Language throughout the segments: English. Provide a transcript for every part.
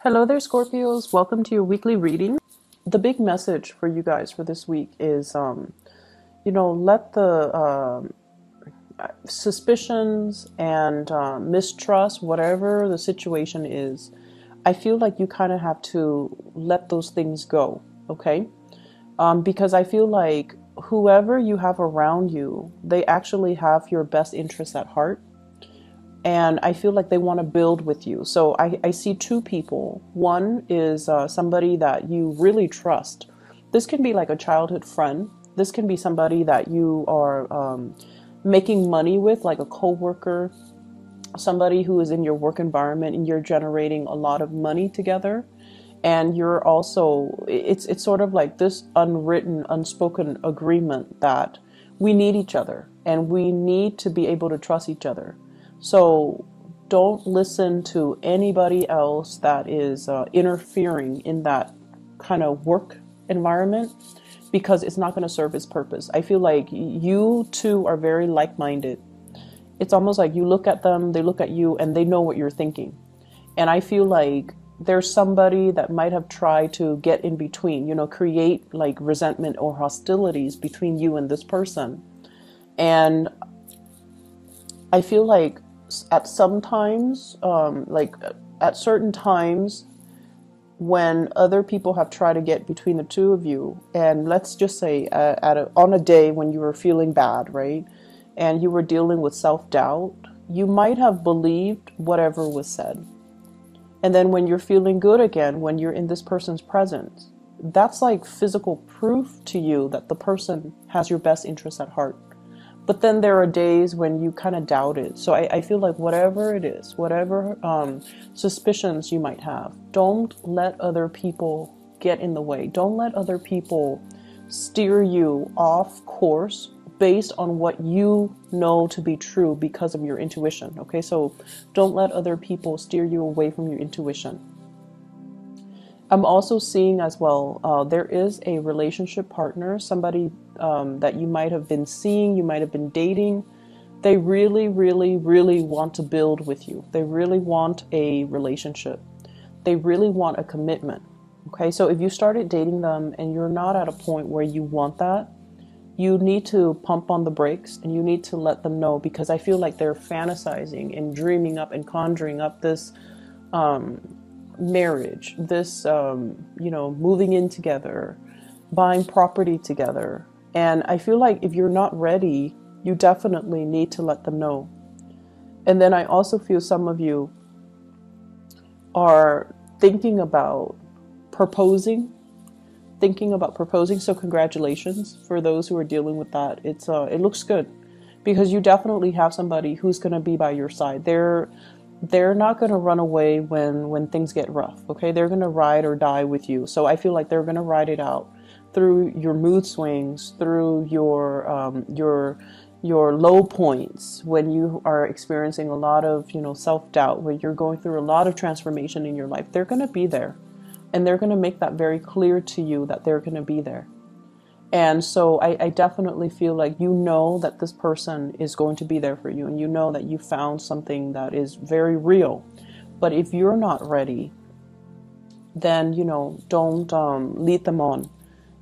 Hello there, Scorpios. Welcome to your weekly reading. The big message for you guys for this week is, let the suspicions and mistrust, whatever the situation is, I feel like you kind of have to let those things go, okay? Because I feel like whoever you have around you, they actually have your best interests at heart. And I feel like they want to build with you. So I see two people. One is somebody that you really trust. This can be like a childhood friend. This can be somebody that you are making money with, like a coworker, somebody who is in your work environment, and you're generating a lot of money together. And you're also, it's sort of like this unwritten, unspoken agreement that we need each other and we need to be able to trust each other. So don't listen to anybody else that is interfering in that kind of work environment, because it's not going to serve its purpose. I feel like you two are very like-minded. It's almost like you look at them, they look at you, and they know what you're thinking. And I feel like there's somebody that might have tried to get in between, create like resentment or hostilities between you and this person. And I feel like at some times, at certain times, when other people have tried to get between the two of you, and let's just say on a day when you were feeling bad, right, and you were dealing with self-doubt, you might have believed whatever was said. And then when you're feeling good again, when you're in this person's presence, that's like physical proof to you that the person has your best interest at heart. But then there are days when you kind of doubt it. So I feel like whatever it is, whatever suspicions you might have, don't let other people get in the way. Don't let other people steer you off course based on what you know to be true because of your intuition. Okay, so don't let other people steer you away from your intuition. I'm also seeing as well, there is a relationship partner, somebody that you might have been seeing, you might have been dating. They really, really, really want to build with you. They really want a relationship. They really want a commitment. Okay, so if you started dating them and you're not at a point where you want that, you need to pump on the brakes and you need to let them know, because I feel like they're fantasizing and dreaming up and conjuring up this marriage, this, moving in together, buying property together. And I feel like if you're not ready, you definitely need to let them know. And then I also feel some of you are thinking about proposing. So congratulations for those who are dealing with that. It looks good, because you definitely have somebody who's going to be by your side. They're not going to run away when things get rough. Okay, they're going to ride or die with you. So I feel like they're going to ride it out through your mood swings, through your low points, when you are experiencing a lot of self-doubt, when you're going through a lot of transformation in your life. They're going to be there, and they're going to make that very clear to you that they're going to be there. And so I definitely feel like that this person is going to be there for you, and that you found something that is very real. But if you're not ready, then don't lead them on.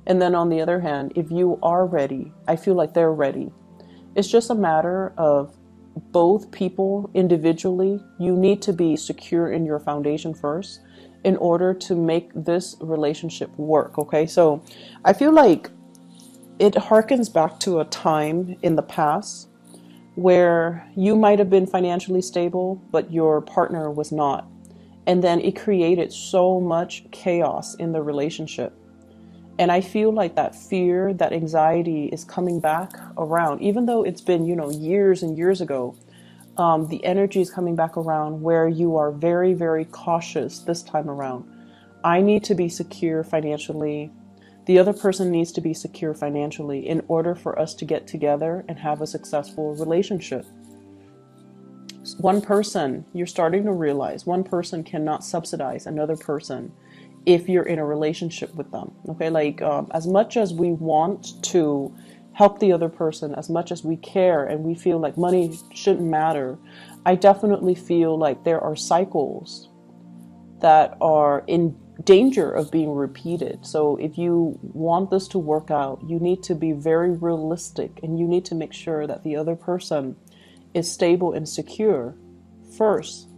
And then on the other hand, if you are ready, I feel like they're ready. It's just a matter of both people individually. You need to be secure in your foundation first in order to make this relationship work. Okay, so I feel like it harkens back to a time in the past where you might have been financially stable, but your partner was not. And then it created so much chaos in the relationship. And I feel like that fear, that anxiety is coming back around, even though it's been, years and years ago. The energy is coming back around where you are very, very cautious this time around. I need to be secure financially. The other person needs to be secure financially in order for us to get together and have a successful relationship. One person, you're starting to realize, one person cannot subsidize another person if you're in a relationship with them. Okay, like as much as we want to help the other person, as much as we care and we feel like money shouldn't matter, I definitely feel like there are cycles that are in danger of being repeated. So if you want this to work out, you need to be very realistic, and you need to make sure that the other person is stable and secure first.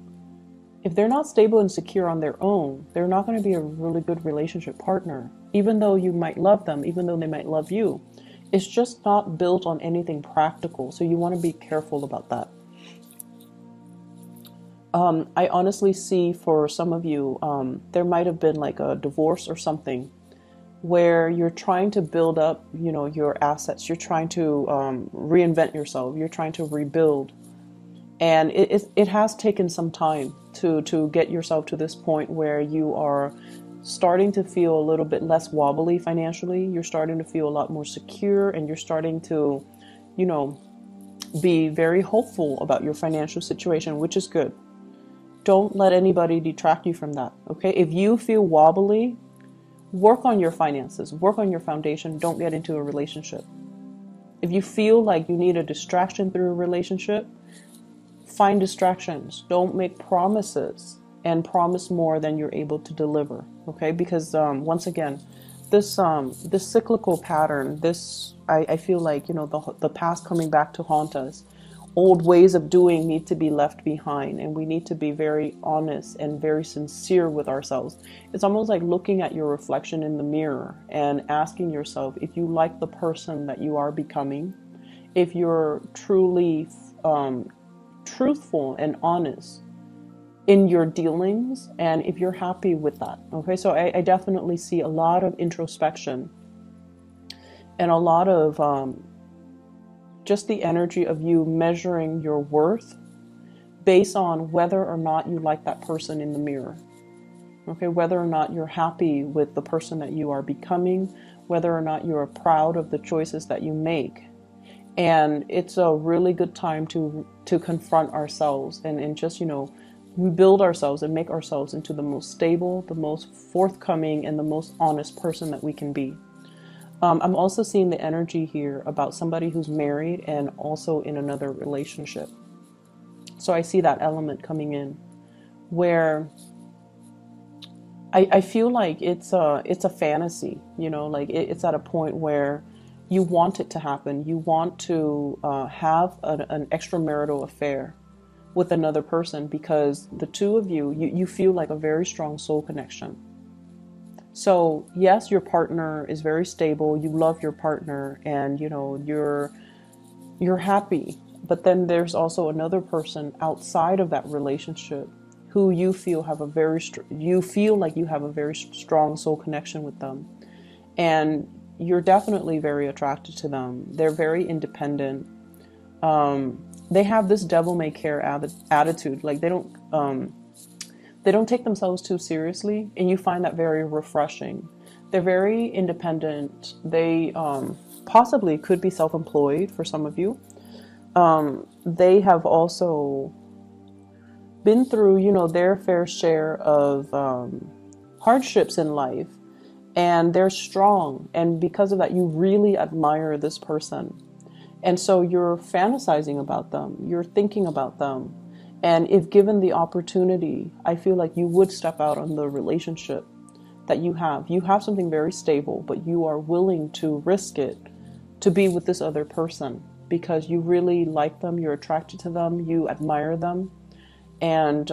If they're not stable and secure on their own, they're not going to be a really good relationship partner. Even though you might love them, even though they might love you, it's just not built on anything practical. So you want to be careful about that. I honestly see for some of you, there might have been like a divorce or something where you're trying to build up, your assets. You're trying to reinvent yourself. You're trying to rebuild. And it has taken some time to get yourself to this point where you are starting to feel a little bit less wobbly financially. You're starting to feel a lot more secure, and you're starting to, be very hopeful about your financial situation, which is good. Don't let anybody detract you from that, okay? If you feel wobbly, work on your finances, work on your foundation. Don't get into a relationship. If you feel like you need a distraction through a relationship, find distractions. Don't make promises and promise more than you're able to deliver, okay? Because once again, this cyclical pattern, I feel like, the past coming back to haunt us. Old ways of doing need to be left behind, and we need to be very honest and very sincere with ourselves. It's almost like looking at your reflection in the mirror and asking yourself if you like the person that you are becoming, if you're truly truthful and honest in your dealings, and if you're happy with that. Okay, so I definitely see a lot of introspection and a lot of just the energy of you measuring your worth based on whether or not you like that person in the mirror. Okay, whether or not you're happy with the person that you are becoming, whether or not you're proud of the choices that you make. And it's a really good time to confront ourselves and just, build ourselves and make ourselves into the most stable, the most forthcoming, and the most honest person that we can be. I'm also seeing the energy here about somebody who's married and also in another relationship. So I see that element coming in where I feel like it's a fantasy, like it's at a point where you want it to happen. You want to have an extramarital affair with another person because the two of you feel like a very strong soul connection. So yes, your partner is very stable. You love your partner, and you're happy. But then there's also another person outside of that relationship who you feel like you have a very strong soul connection with them, and you're definitely very attracted to them. They're very independent. They have this devil may care attitude. Like they don't take themselves too seriously, and you find that very refreshing. They're very independent. They possibly could be self-employed for some of you. They have also been through, their fair share of hardships in life, and they're strong. And because of that, you really admire this person. And so you're fantasizing about them. You're thinking about them. And if given the opportunity, I feel like you would step out on the relationship that you have. You have something very stable, but you are willing to risk it to be with this other person because you really like them, you're attracted to them, you admire them. And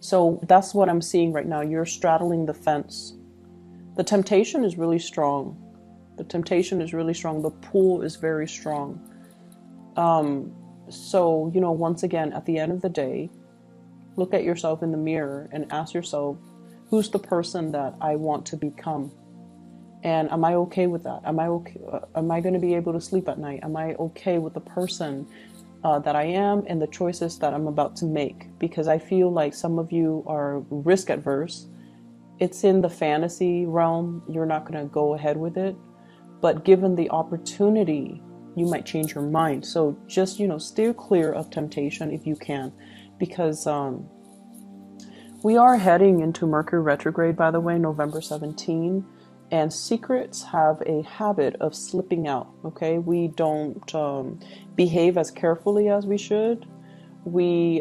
so that's what I'm seeing right now. You're straddling the fence. The temptation is really strong. The temptation is really strong. The pull is very strong. So, once again, at the end of the day, look at yourself in the mirror and ask yourself, who's the person that I want to become? And am I okay with that? Am I okay? Am I going to be able to sleep at night? Am I okay with the person that I am and the choices that I'm about to make? Because I feel like some of you are risk adverse. It's in the fantasy realm. You're not going to go ahead with it. But given the opportunity, you might change your mind. So just, steer clear of temptation if you can, because we are heading into Mercury retrograde, by the way, November 17, and secrets have a habit of slipping out. Okay, we don't behave as carefully as we should. We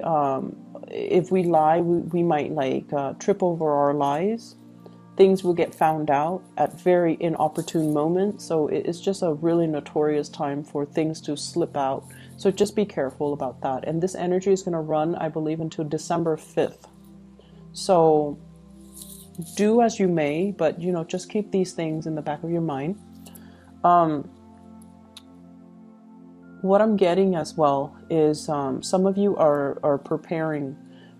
if we lie, we might like trip over our lies. Things will get found out at very inopportune moments. So it's just a really notorious time for things to slip out. So just be careful about that. And this energy is going to run, I believe, until December 5th. So do as you may, but, you know, just keep these things in the back of your mind. What I'm getting as well is some of you are preparing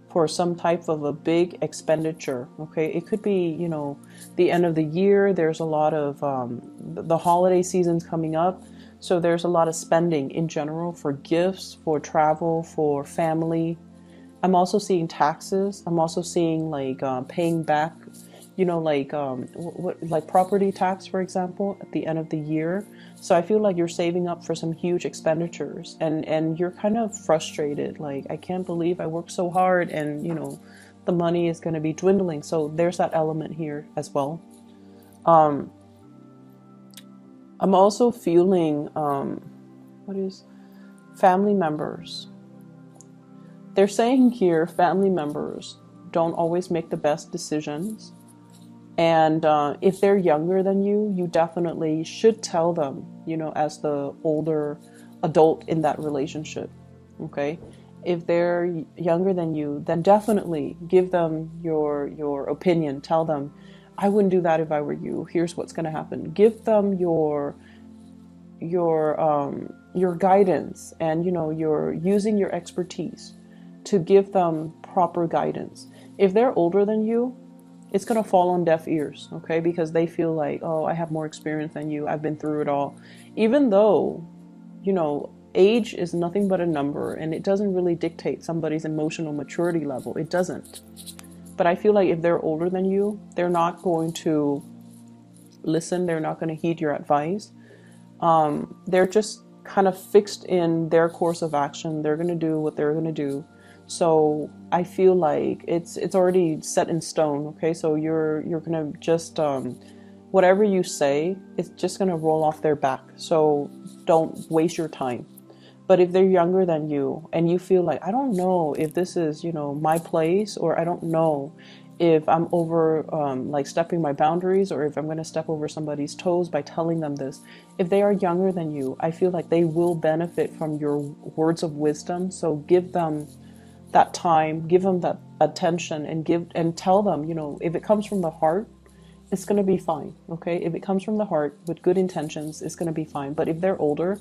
for some type of a big expenditure. Okay, it could be, you know, the end of the year. There's a lot of the holiday season's coming up, so there's a lot of spending in general for gifts, for travel, for family. I'm also seeing taxes. I'm also seeing like paying back, you know, like like property tax, for example, at the end of the year. So I feel like you're saving up for some huge expenditures, and you're kind of frustrated. Like, I can't believe I worked so hard and, you know, the money is going to be dwindling. So there's that element here as well. I'm also feeling, what is family members? They're saying here, family members don't always make the best decisions. And if they're younger than you definitely should tell them, you know, as the older adult in that relationship. Okay. If they're younger than you, then definitely give them your opinion. Tell them, I wouldn't do that if I were you. Here's what's going to happen. Give them your guidance, and, you know, you're using your expertise to give them proper guidance. If they're older than you, it's going to fall on deaf ears, okay? Because they feel like, oh, I have more experience than you. I've been through it all. Even though, you know, age is nothing but a number, and it doesn't really dictate somebody's emotional maturity level. It doesn't. But I feel like if they're older than you, they're not going to listen. They're not going to heed your advice. They're just kind of fixed in their course of action. They're going to do what they're going to do. So I feel like it's already set in stone. Okay, so you're gonna just whatever you say, it's just gonna roll off their back. So don't waste your time. But if they're younger than you and you feel like, I don't know if this is, you know, my place, or I don't know if I'm over like stepping my boundaries, or if I'm going to step over somebody's toes by telling them this. If they are younger than you, I feel like they will benefit from your words of wisdom. So give them that time, give them that attention, and tell them, you know, if it comes from the heart, it's going to be fine. Okay. If it comes from the heart with good intentions, it's going to be fine. But if they're older,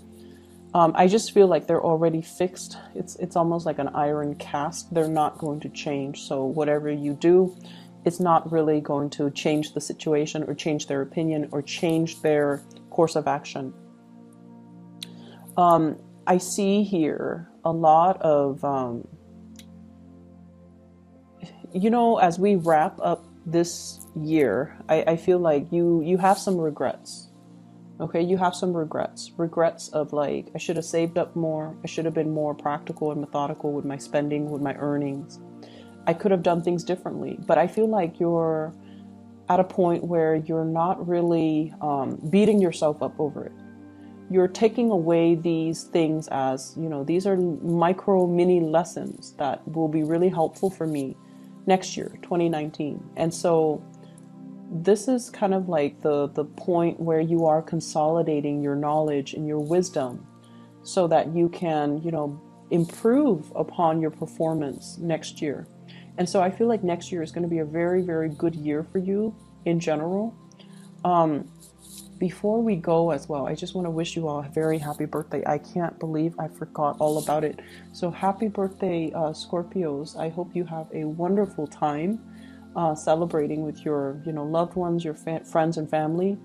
I just feel like they're already fixed. It's almost like an iron cast. They're not going to change. So whatever you do, it's not really going to change the situation or change their opinion or change their course of action. I see here a lot of, you know, as we wrap up this year, I feel like you have some regrets. Okay, you have some regrets of like, I should have saved up more. I should have been more practical and methodical with my spending, with my earnings. I could have done things differently, but I feel like you're at a point where you're not really beating yourself up over it. You're taking away these things as, you know, these are micro mini lessons that will be really helpful for me next year, 2019. And so this is kind of like the point where you are consolidating your knowledge and your wisdom so that you can, you know, improve upon your performance next year. And so I feel like next year is going to be a very, very good year for you in general. Before we go as well, I just want to wish you all a very happy birthday. I can't believe I forgot all about it. So happy birthday, Scorpios. I hope you have a wonderful time celebrating with your, you know, loved ones, your friends and family.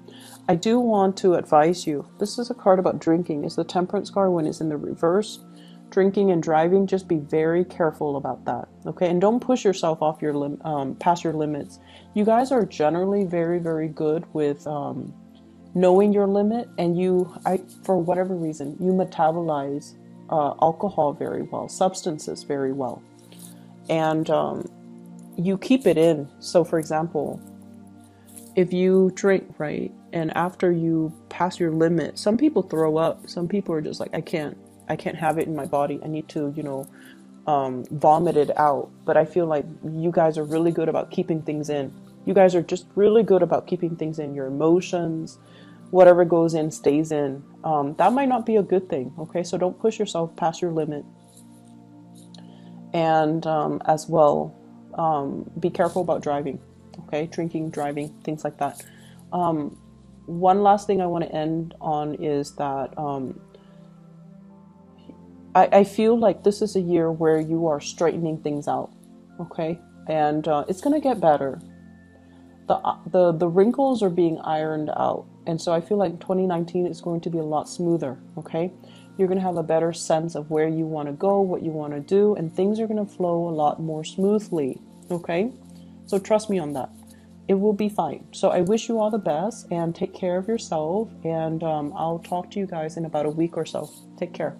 I do want to advise you, this is a card about drinking. It's the Temperance card when it's in the reverse. Drinking and driving, just be very careful about that, okay? And don't push yourself off your past your limits. You guys are generally very, very good with knowing your limit, and for whatever reason, you metabolize alcohol very well, substances very well, and you keep it in. So, for example, if you drink, right, and after you pass your limit, some people throw up. Some people are just like, I can't have it in my body. I need to, you know, vomit it out. But I feel like you guys are really good about keeping things in. You guys are just really good about keeping things in. Your emotions, whatever goes in stays in. That might not be a good thing, okay? So don't push yourself past your limit. And as well, be careful about driving, okay? Drinking, driving, things like that. One last thing I want to end on is that I feel like this is a year where you are straightening things out, okay? And it's going to get better. The wrinkles are being ironed out. And so I feel like 2019 is going to be a lot smoother, okay? You're going to have a better sense of where you want to go, what you want to do, and things are going to flow a lot more smoothly, okay? So trust me on that. It will be fine. So I wish you all the best and take care of yourself. And I'll talk to you guys in about a week or so. Take care.